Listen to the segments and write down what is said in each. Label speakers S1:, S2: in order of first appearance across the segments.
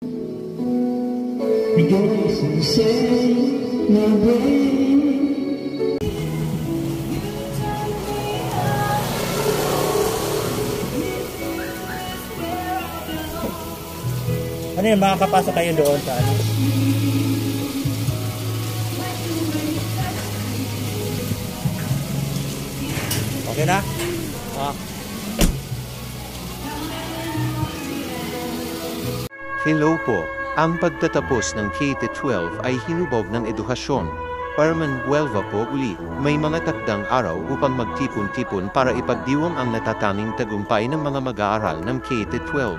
S1: Rejoice and say my way.
S2: Ano yun, makakapasok kayo doon sa ano? Okay na?
S3: Hello po. Ang pagtatapos ng K-12 ay hinubog ng edukasyon. Para manwelva po uli, may mga takdang araw upang magtipon-tipon para ipagdiwang ang natatanging tagumpay ng mga mag-aaral ng K-12.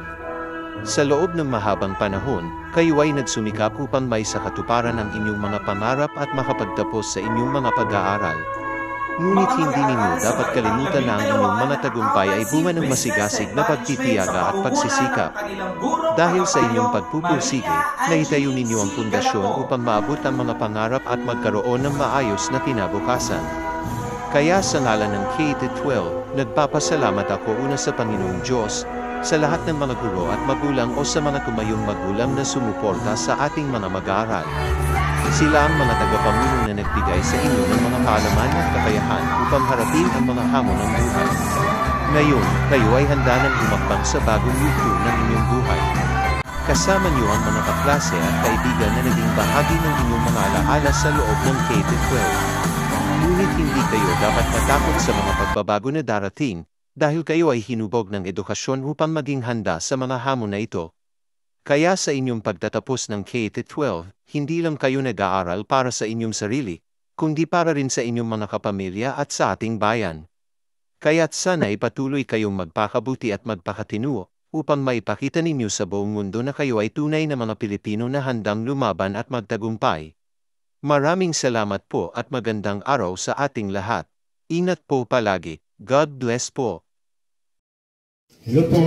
S3: Sa loob ng mahabang panahon, kayo ay nagsumikap upang may sa katuparan ang inyong mga pangarap at makapagtapos sa inyong mga pag-aaral. Ngunit hindi ninyo dapat kalimutan na ang inyong mga tagumpay ay bunga ng masigasig na pagtitiyaga at pagsisikap. Dahil sa inyong pagpupursige, naitayo ninyo ang pundasyon upang maabot ang mga pangarap at magkaroon ng maayos na kinabukasan. Kaya sa ngalan ng K-12, nagpapasalamat ako una sa Panginoong Diyos, sa lahat ng mga guro at magulang o sa mga tumayong magulang na sumuporta sa ating mga mag-aaral. Sila ang mga tagapamulong na nagbigay sa inyo ng mga kaalaman at kakayahan upang harapin ang mga hamon ng buhay. Ngayon, kayo ay handa ng humakbang sa bagong yugto ng inyong buhay. Kasama niyo ang mga kaklase at kaibigan na naging bahagi ng inyong mga alaala sa loob ng K-12. Ngunit hindi kayo dapat matakot sa mga pagbabago na darating, dahil kayo ay hinubog ng edukasyon upang maging handa sa mga hamon na ito. Kaya sa inyong pagtatapos ng K-12, hindi lang kayo nag-aaral para sa inyong sarili, kundi para rin sa inyong mga kapamilya at sa ating bayan. Kaya't sana'y patuloy kayong magpakabuti at magpakatino, upang maipakita ninyo sa buong mundo na kayo ay tunay na mga Pilipino na handang lumaban at magtagumpay. Maraming salamat po at magandang araw sa ating lahat. Ingat po palagi. God bless po.
S1: Hello po.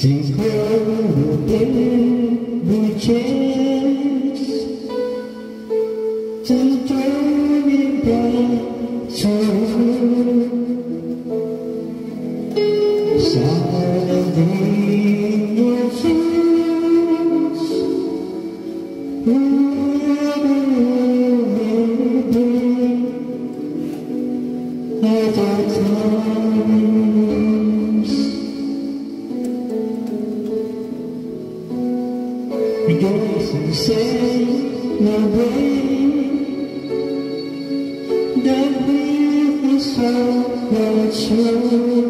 S1: Think we'll every chance to turn it back to Saturday your friends at our times. Rejoice and say my way, that we is so much more.